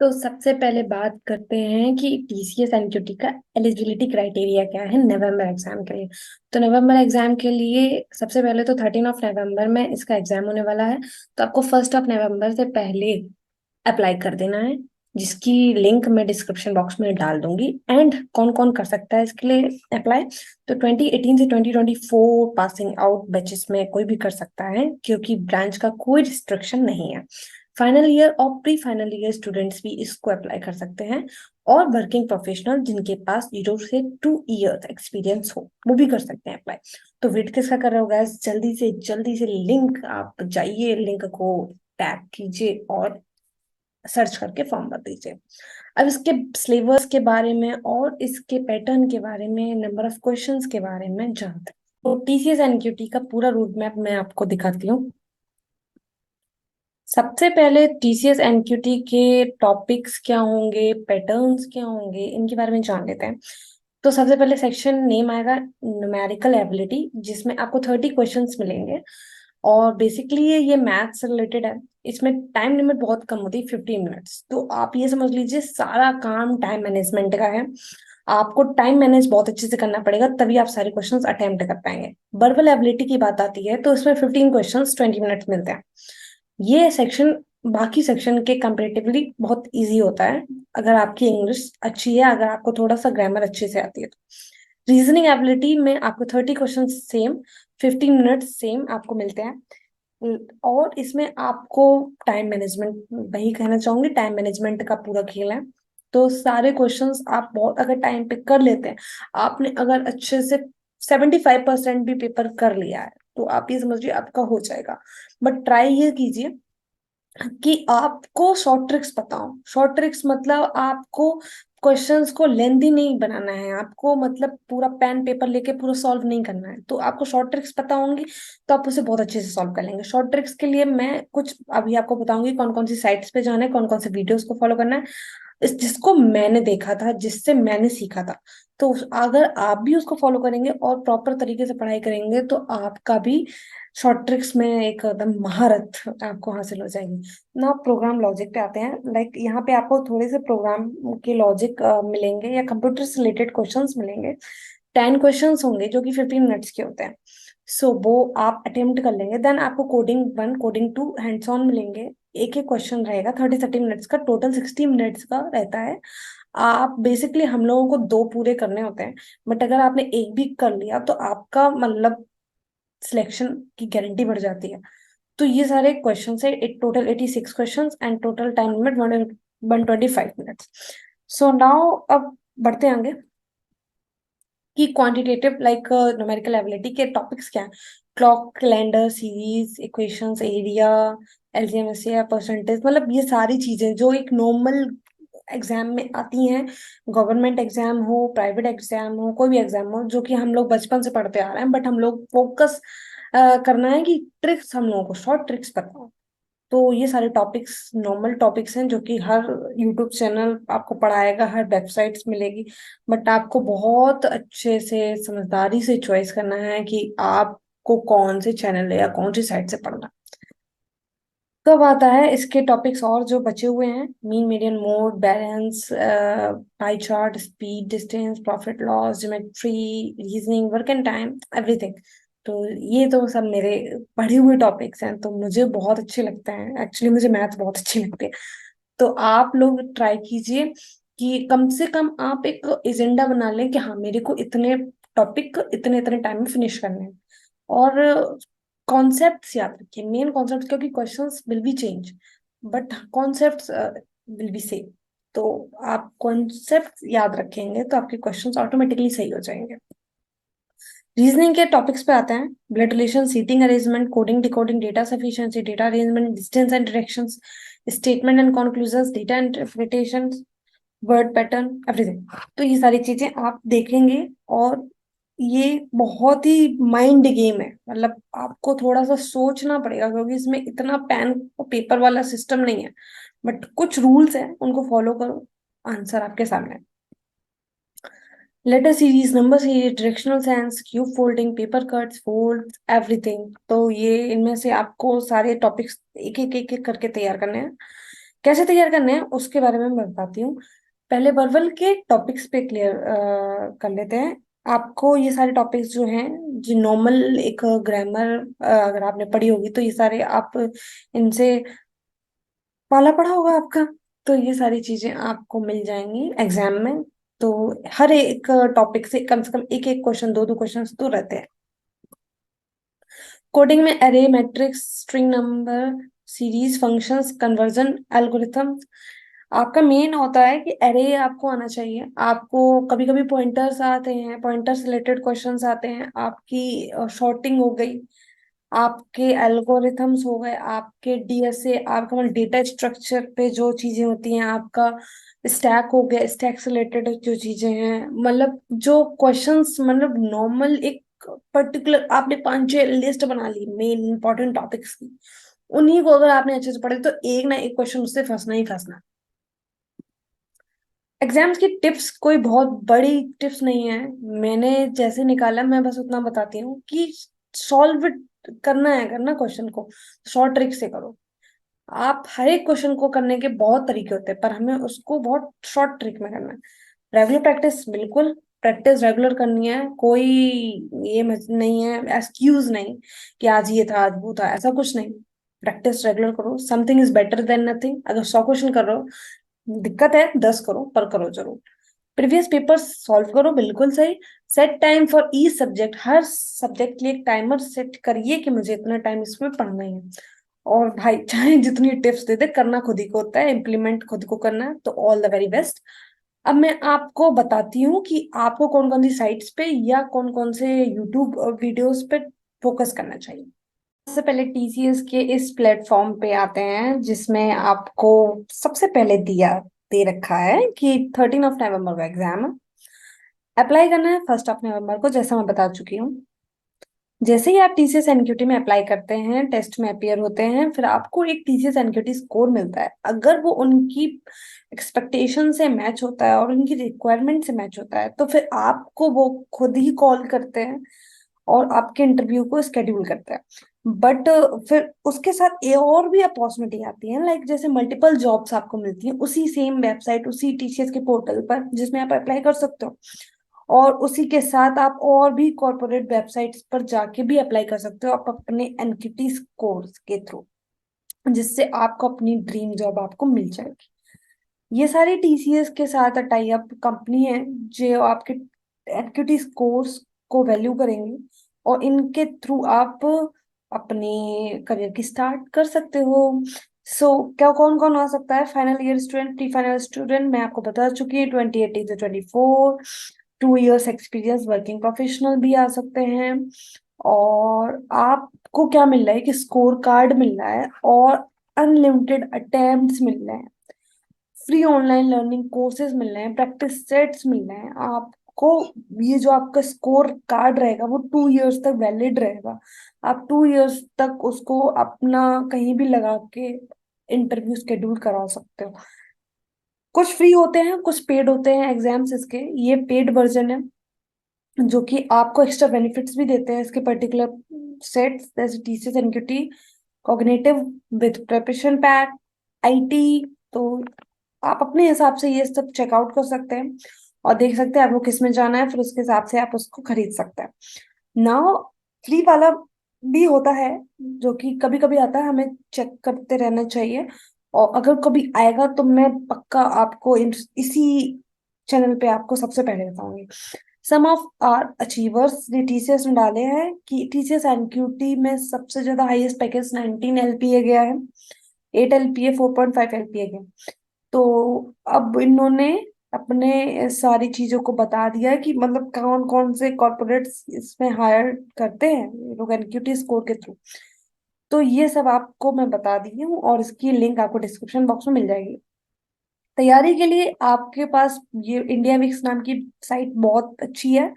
तो सबसे पहले बात करते हैं कि टीसीएस एनक्यूटी का एलिजिबिलिटी क्राइटेरिया क्या है नवंबर एग्जाम के लिए। तो नवंबर एग्जाम के लिए सबसे पहले तो 13 नवंबर में इसका एग्जाम होने वाला है। तो आपको 1 नवंबर से पहले अप्लाई कर देना है, जिसकी लिंक मैं डिस्क्रिप्शन बॉक्स में डाल दूंगी। एंड कौन कौन कर सकता है इसके लिए अप्लाई? तो 2018 से 2024 पासिंग आउट बैचेस में कोई भी कर सकता है, क्योंकि ब्रांच का कोई रिस्ट्रिक्शन नहीं है। फाइनल ईयर और प्री फाइनल ईयर स्टूडेंट्स भी इसको अप्लाई कर सकते हैं। और वर्किंग प्रोफेशनल जिनके पास 0 से 2 ईयर एक्सपीरियंस हो, वो भी कर सकते हैं अप्लाई। तो वेट किसका कर रहे हो गैस? जल्दी से लिंक आप जाइए, लिंक को टैप कीजिए और सर्च करके फॉर्म भर दीजिए। अब इसके सिलेबस के बारे में और इसके पैटर्न के बारे में, नंबर ऑफ क्वेश्चंस के बारे में जानते हैं। तो टीसीएस एनक्यूटी का पूरा रूट मैप मैं आपको दिखाती हूँ। सबसे पहले टीसीएस एनक्यूटी के टॉपिक्स क्या होंगे, पैटर्न्स क्या होंगे, इनके बारे में जान लेते हैं। तो सबसे पहले सेक्शन नेम आएगा न्यूमेरिकल एबिलिटी, जिसमें आपको 30 क्वेश्चंस मिलेंगे। और बेसिकली ये मैथ्स से रिलेटेड है। इसमें टाइम लिमिट बहुत कम होती है, 15 मिनट्स। तो आप ये समझ लीजिए सारा काम टाइम मैनेजमेंट का है। आपको टाइम मैनेज बहुत अच्छे से करना पड़ेगा, तभी आप सारे क्वेश्चंस अटेम्प्ट कर पाएंगे। वर्बल एबिलिटी की बात आती है तो इसमें 15 क्वेश्चंस 20 मिनट्स मिलते हैं। ये सेक्शन बाकी सेक्शन के कंपेरेटिवली बहुत इजी होता है, अगर आपकी इंग्लिश अच्छी है, अगर आपको थोड़ा सा ग्रामर अच्छे से आती है तो। रीजनिंग एबिलिटी में आपको 30 क्वेश्चन सेम, 15 मिनट्स सेम आपको मिलते हैं। और इसमें आपको टाइम मैनेजमेंट, वही कहना चाहूंगी, टाइम मैनेजमेंट का पूरा खेल है। तो सारे क्वेश्चंस आप बहुत अगर टाइम पे कर लेते हैं, आपने अगर अच्छे से 75% भी पेपर कर लिया है, तो आप ये समझिए आपका हो जाएगा। बट ट्राई ये कीजिए कि आपको शॉर्ट ट्रिक्स पता हो। शॉर्ट ट्रिक्स मतलब आपको क्वेश्चंस को लेंदी नहीं बनाना है, आपको मतलब पूरा पेन पेपर लेके पूरा सॉल्व नहीं करना है। तो आपको शॉर्ट ट्रिक्स पता होंगी तो आप उसे बहुत अच्छे से सॉल्व कर लेंगे। शॉर्ट ट्रिक्स के लिए मैं कुछ अभी आपको बताऊंगी कौन कौन सी साइट्स पे जाना है, कौन कौन से वीडियोस को फॉलो करना है, इस जिसको मैंने देखा था, जिससे मैंने सीखा था। तो अगर आप भी उसको फॉलो करेंगे और प्रॉपर तरीके से पढ़ाई करेंगे तो आपका भी शॉर्ट ट्रिक्स में एक एकदम महारत आपको हासिल हो जाएगी ना। प्रोग्राम लॉजिक पे आते हैं। लाइक यहाँ पे आपको थोड़े से प्रोग्राम के लॉजिक मिलेंगे या कंप्यूटर से रिलेटेड क्वेश्चंस मिलेंगे। 10 क्वेश्चंस होंगे जो कि 15 मिनट्स के होते हैं। सो वो आप अटेम्प्ट कर लेंगे। देन आपको कोडिंग 1 कोडिंग 2 हैंड्स ऑन मिलेंगे। एक एक क्वेश्चन रहेगा 30-30 मिनट्स का, टोटल 60 मिनट्स का रहता है। आप बेसिकली हम लोगों को दो पूरे करने होते हैं, बट अगर आपने एक भी कर लिया तो आपका मतलब सिलेक्शन की गारंटी बढ़ जाती है। तो ये सारे क्वेश्चन है, total 86 question and total time limit 125 minutes. So now अब बढ़ते हैं आगे कि क्वांटिटेटिव लाइक न्यूमेरिकल एबिलिटी के टॉपिक्स क्या है। Clock, calendar, series, equations, area, LCM, HCF, percentage, मतलब ये सारी चीजें जो एक नॉर्मल एग्जाम में आती हैं। गवर्नमेंट एग्जाम हो, प्राइवेट एग्जाम हो, कोई भी एग्जाम हो, जो कि हम लोग बचपन से पढ़ते आ रहे हैं, बट हम लोग फोकस करना है कि ट्रिक्स, हम लोगों को शॉर्ट ट्रिक्स पता हो। तो ये सारे टॉपिक्स नॉर्मल टॉपिक्स हैं जो कि हर यूट्यूब चैनल आपको पढ़ाएगा, हर वेबसाइट्स मिलेगी। बट आपको बहुत अच्छे से समझदारी से चॉइस करना है कि आपको कौन से चैनल या कौन सी साइट से पढ़ना है। कब आता है इसके टॉपिक्स और जो बचे हुए हैं? Mean, median, mode, balance, pie chart, speed, distance, profit loss, geometry, reasoning, work and time, everything. तो ये तो सब मेरे पढ़े हुए टॉपिक्स हैं, तो मुझे बहुत अच्छे लगते हैं। एक्चुअली मुझे मैथ बहुत अच्छी लगती है। तो आप लोग ट्राई कीजिए कि कम से कम आप एक एजेंडा बना लें कि हाँ, मेरे को इतने टॉपिक इतने इतने टाइम में फिनिश करने हैं। और कॉन्सेप्ट्स याद रखिए, मेन कॉन्सेप्ट, क्योंकि questions will be change but concepts will be same. तो आप कॉन्सेप्ट याद रखेंगे तो आपके क्वेश्चंस ऑटोमेटिकली सही हो जाएंगे। रीजनिंग के टॉपिक्स पे आते हैं। Blood relation, seating arrangement, coding decoding, data sufficiency, data arrangement, distance and directions, statement and conclusions, data interpretation, word pattern, everything. तो ये सारी चीजें आप देखेंगे। और ये बहुत ही माइंड गेम है, मतलब आपको थोड़ा सा सोचना पड़ेगा, क्योंकि इसमें इतना पेन और पेपर वाला सिस्टम नहीं है। बट कुछ रूल्स हैं, उनको फॉलो करो, आंसर आपके सामने है। Letter series, number series, directional sense, cube folding, paper cuts, fold, everything. तो ये इनमें से आपको सारे टॉपिक्स एक एक एक एक करके तैयार करने हैं। कैसे तैयार करने हैं उसके बारे में मैं बताती हूँ। पहले वर्बल के टॉपिक्स पे क्लियर कर लेते हैं। आपको ये सारे टॉपिक्स जो हैं, जो नॉर्मल एक ग्रामर अगर आपने पढ़ी होगी तो ये सारे आप इनसे पाला पड़ा होगा आपका। तो ये सारी चीजें आपको मिल जाएंगी एग्जाम में। तो हर एक टॉपिक से कम एक एक क्वेश्चन, दो दो क्वेश्चन तो रहते हैं। कोडिंग में array, matrix, string number, series, functions, conversion algorithm. आपका मेन होता है कि एरे आपको आना चाहिए। आपको कभी कभी पॉइंटर्स आते हैं, पॉइंटर्स रिलेटेड क्वेश्चंस आते हैं, आपकी शॉर्टिंग हो गई, आपके एल्गोरिथम्स हो गए, आपके डीएसए, आपका मतलब डेटा स्ट्रक्चर पे जो चीजें होती हैं, आपका स्टैक हो गया, स्टैक से रिलेटेड जो चीजें हैं, मतलब जो क्वेश्चंस, मतलब नॉर्मल एक पर्टिकुलर आपने पांच छह लिस्ट बना ली मेन इंपॉर्टेंट टॉपिक्स की, उन्हीं को अगर आपने अच्छे से पढ़े तो एक ना एक क्वेश्चन उससे फंसना ही फंसना। एग्जाम्स की टिप्स कोई बहुत बड़ी टिप्स नहीं है, मैंने जैसे निकाला मैं बस उतना बताती हूँ कि सॉल्व करना है, करना क्वेश्चन को शॉर्ट ट्रिक से करो। आप हर एक क्वेश्चन को करने के बहुत तरीके होते हैं, पर हमें उसको बहुत शॉर्ट ट्रिक में करना है। रेगुलर प्रैक्टिस, बिल्कुल प्रैक्टिस रेगुलर करनी है। कोई ये नहीं है, एक्सक्यूज नहीं कि आज ये था आज वो था, ऐसा कुछ नहीं। प्रैक्टिस रेगुलर करो, something is better than nothing. अगर 100 क्वेश्चन कर रहे हो, दिक्कत है 10 करो, पर करो जरूर। प्रीवियस पेपर सॉल्व करो, बिल्कुल सही। Set time for each subject, her subject के लिए एक टाइमर सेट करिए कि मुझे इतना टाइम इसमें पढ़ना ही है। और भाई चाहे जितनी टिप्स दे दे, करना खुद ही को होता है, इम्प्लीमेंट खुद को करना है। तो ऑल द वेरी बेस्ट। अब मैं आपको बताती हूँ कि आपको कौन कौन सी साइट्स पे या कौन कौन से यूट्यूब वीडियोस पे फोकस करना चाहिए। सबसे पहले टीसीएस के इस प्लेटफॉर्म पे आते हैं, जिसमें आपको सबसे पहले दे रखा है कि 13 नवंबर का एग्जाम है। अप्लाई करना है 1 नवंबर को, जैसा मैं बता चुकी हूँ। जैसे ही आप टीसीएस एनक्यूटी में अप्लाई करते हैं, टेस्ट में अपियर होते हैं, फिर आपको एक टीसीएस एनक्यूटी स्कोर मिलता है। अगर वो उनकी एक्सपेक्टेशन से मैच होता है और उनकी रिक्वायरमेंट से मैच होता है, तो फिर आपको वो खुद ही कॉल करते हैं और आपके इंटरव्यू को स्केड्यूल करते हैं। बट फिर उसके साथ ये और भी अपॉर्चुनिटी आती है, लाइक जैसे मल्टीपल जॉब्स आपको मिलती हैं उसी सेम वेबसाइट, उसी टीसीएस के पोर्टल पर, जिसमें आप अप्लाई कर सकते हो। और उसी के साथ आप और भी कॉर्पोरेट वेबसाइट्स पर जाके भी अप्लाई कर सकते हो, आप अपने एनक्यूटी कोर्स के थ्रू, जिससे आपको अपनी ड्रीम जॉब आपको मिल जाएगी। ये सारी टीसीएस के साथ टाई अप कंपनी है जो आपके एनक्यूटी कोर्स को वैल्यू करेंगे, और इनके थ्रू आप अपने करियर की स्टार्ट कर सकते हो। क्या कौन कौन आ सकता है? Final year student, pre final student, मैं आपको बता चुकी हूँ, 2018 से 24, 2 इयर्स एक्सपीरियंस वर्किंग प्रोफेशनल भी आ सकते हैं। और आपको क्या मिल रहा है कि स्कोर कार्ड मिल रहा है और अनलिमिटेड अटेम्प्ट्स मिल रहे हैं, फ्री ऑनलाइन लर्निंग कोर्सेज मिल रहे हैं, प्रैक्टिस सेट्स मिल रहे हैं आपको। ये जो आपका स्कोर कार्ड रहेगा वो 2 इयर्स तक वैलिड रहेगा। आप 2 इयर्स तक उसको अपना कहीं भी लगा के इंटरव्यू शेड्यूल करा सकते हो। कुछ फ्री होते हैं, कुछ पेड होते हैं एग्जाम्स इसके। ये पेड वर्जन है जो कि आपको एक्स्ट्रा बेनिफिट्स भी देते हैं इसके पर्टिकुलर सेट्स, जैसे TCS NQT cognitive with preparation pack, IT. तो आप अपने हिसाब से ये सब चेकआउट कर सकते हैं और देख सकते हैं आपको किस में जाना है, फिर उसके हिसाब से आप उसको खरीद सकते हैं। नाउ फ्री वाला भी होता है जो कि कभी कभी आता है, हमें चेक करते रहना चाहिए। और अगर कभी आएगा तो मैं पक्का आपको इसी चैनल पे आपको सबसे पहले बताऊंगी। सम ऑफ आर अचीवर्स ने टीसीएस में डाले हैं कि टीसीएस एनक्यूटी में सबसे ज्यादा हाईएस्ट पैकेज 19 LPA गया है, 8 LPA, 4.5 LPA गया। तो अब इन्होंने अपने सारी चीजों को बता दिया है कि मतलब कौन कौन से कॉर्पोरेट्स इसमें हायर करते हैं ये लोग एनक्यूटी स्कोर के थ्रू। तो ये सब आपको मैं बता दी हूँ और इसकी लिंक आपको डिस्क्रिप्शन बॉक्स में मिल जाएगी। तैयारी के लिए आपके पास ये इंडिया विक्स नाम की साइट बहुत अच्छी है।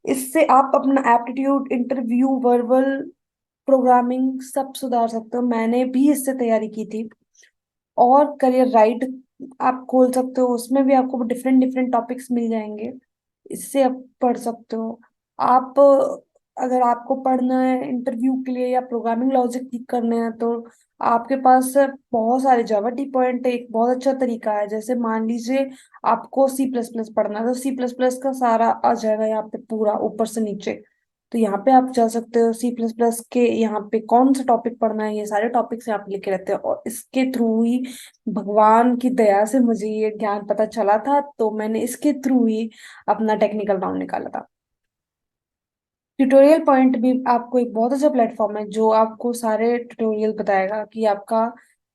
इससे आप अपना एप्टीट्यूड, इंटरव्यू, वर्बल, प्रोग्रामिंग सब सुधार सकते हो। मैंने भी इससे तैयारी की थी। और करियर राइट आप खोल सकते हो, उसमें भी आपको डिफरेंट डिफरेंट टॉपिक्स मिल जाएंगे, इससे आप पढ़ सकते हो। आप अगर आपको पढ़ना है इंटरव्यू के लिए या प्रोग्रामिंग लॉजिक ठीक करने हैं, तो आपके पास बहुत सारे जावा टी पॉइंट एक बहुत अच्छा तरीका है। जैसे मान लीजिए आपको सी प्लस प्लस पढ़ना है, तो सी प्लस प्लस का सारा आ जाएगा यहाँ पे पूरा ऊपर से नीचे। तो यहाँ पे आप जा सकते हो सी प्लस प्लस के, यहाँ पे कौन सा टॉपिक पढ़ना है, ये सारे टॉपिक्स यहाँ पे लिखे रहते हैं। और इसके थ्रू ही, भगवान की दया से मुझे ये ज्ञान पता चला था, तो मैंने इसके थ्रू ही अपना टेक्निकल राउंड निकाला था। ट्यूटोरियल पॉइंट भी आपको एक बहुत अच्छा प्लेटफॉर्म है, जो आपको सारे ट्यूटोरियल बताएगा कि आपका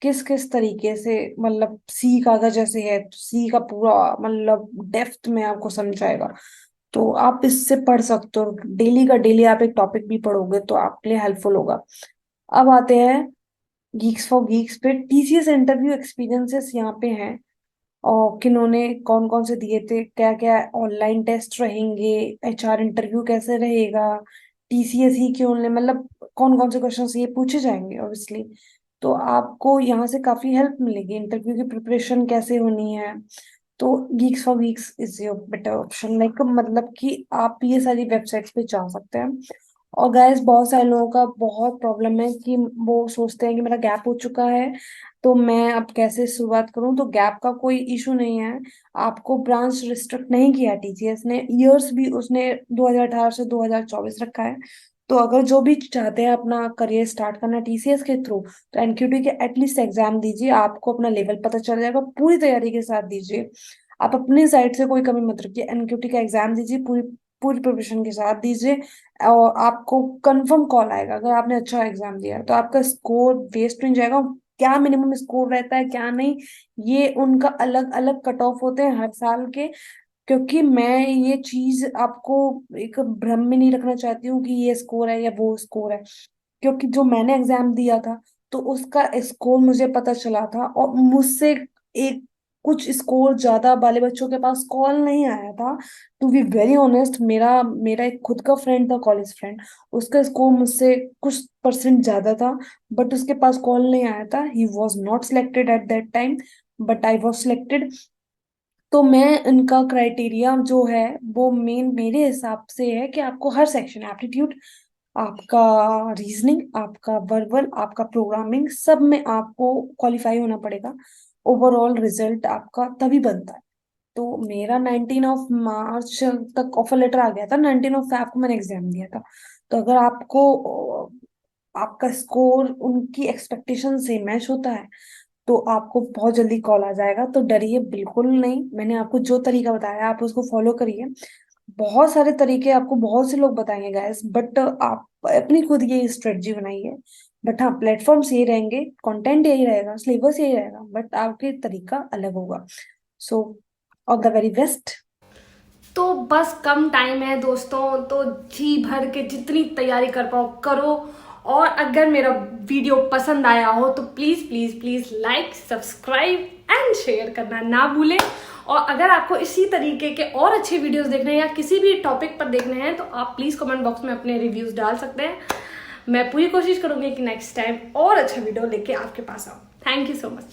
किस किस तरीके से, मतलब सी का अगर जैसे है तो सी का पूरा मतलब डेप्थ में आपको समझाएगा। तो आप इससे पढ़ सकते हो, डेली का डेली आप एक टॉपिक भी पढ़ोगे तो आपके लिए हेल्पफुल होगा। अब आते हैं गीक्स फॉर गीक्स पे। टीसीएस इंटरव्यू एक्सपीरियंसेस यहाँ पे हैं, और किन्होंने कौन कौन से दिए थे, क्या क्या ऑनलाइन टेस्ट रहेंगे, एचआर इंटरव्यू कैसे रहेगा, टीसीएस ही क्यों ले, मतलब कौन कौन से क्वेश्चन ये पूछे जाएंगे ऑब्वियसली। तो आपको यहाँ से काफी हेल्प मिलेगी, इंटरव्यू की प्रिपरेशन कैसे होनी है। तो Geeks for weeks is your better option, like मतलब कि आप ये सारी वेबसाइट्स पे जा सकते हैं। और गैस बहुत सारे लोगों का बहुत प्रॉब्लम है कि वो सोचते हैं कि मेरा गैप हो चुका है, तो मैं अब कैसे शुरुआत करूं। तो गैप का कोई इशू नहीं है, आपको ब्रांच रिस्ट्रिक्ट नहीं किया टीसीएस ने, ईयर्स भी उसने 2018 से 2024 रखा है। तो अगर जो भी चाहते हैं अपना करियर स्टार्ट करना टीसीएस के थ्रू, तो एनक्यूटी के एटलीस्ट एग्जाम दीजिए, आपको अपना लेवल पता चल जाएगा। पूरी तैयारी के साथ दीजिए, आप अपनी साइड से कोई कमी मत रखिए, एनक्यूटी का एग्जाम दीजिए, पूरी पूरी प्रिपरेशन के साथ दीजिए। और आपको कंफर्म कॉल आएगा अगर आपने अच्छा एग्जाम दिया है, तो आपका स्कोर वेस्ट नहीं जाएगा। क्या मिनिमम स्कोर रहता है क्या नहीं, ये उनका अलग अलग कट ऑफ होते हैं हर साल के। क्योंकि मैं ये चीज आपको एक भ्रम में नहीं रखना चाहती हूँ कि ये स्कोर है या वो स्कोर है, क्योंकि जो मैंने एग्जाम दिया था तो उसका स्कोर मुझे पता चला था, और मुझसे एक कुछ स्कोर ज्यादा वाले बच्चों के पास कॉल नहीं आया था। टू बी वेरी ऑनेस्ट, मेरा मेरा एक खुद का फ्रेंड था, कॉलेज फ्रेंड, उसका स्कोर मुझसे कुछ परसेंट ज्यादा था, बट उसके पास कॉल नहीं आया था। He was not selected at that time, but I was selected. तो मैं, इनका क्राइटेरिया जो है वो मेन मेरे हिसाब से है कि आपको हर सेक्शन, एप्टीट्यूड, आपका रीजनिंग, आपका वर्बल, आपका प्रोग्रामिंग, सब में आपको क्वालिफाई होना पड़ेगा। ओवरऑल रिजल्ट आपका तभी बनता है। तो मेरा 19 ऑफ मार्च तक ऑफर लेटर आ गया था, 19 ऑफ फेब को मैंने एग्जाम दिया था। तो अगर आपको आपका स्कोर उनकी एक्सपेक्टेशन से मैच होता है, तो आपको बहुत जल्दी कॉल आ जाएगा। तो डरिए बिल्कुल नहीं, मैंने आपको जो तरीका बताया आप उसको फॉलो करिए। बहुत सारे तरीके आपको बहुत से लोग बताएंगे गाइस, बट आप अपनी खुद की स्ट्रेटजी बनाइए। बट हाँ, प्लेटफॉर्म्स यही रहेंगे, कंटेंट यही रहेगा, सिलेबस यही रहेगा, बट आपके तरीका अलग होगा। So all the very best. तो बस कम टाइम है दोस्तों, तो जी भर के जितनी तैयारी कर पाओ करो। और अगर मेरा वीडियो पसंद आया हो तो please please please like, subscribe and share करना ना भूलें। और अगर आपको इसी तरीके के और अच्छे वीडियोस देखने हैं या किसी भी टॉपिक पर देखने हैं, तो आप प्लीज़ कमेंट बॉक्स में अपने रिव्यूज़ डाल सकते हैं। मैं पूरी कोशिश करूंगी कि नेक्स्ट टाइम और अच्छा वीडियो लेके आपके पास आऊँ। Thank you so much.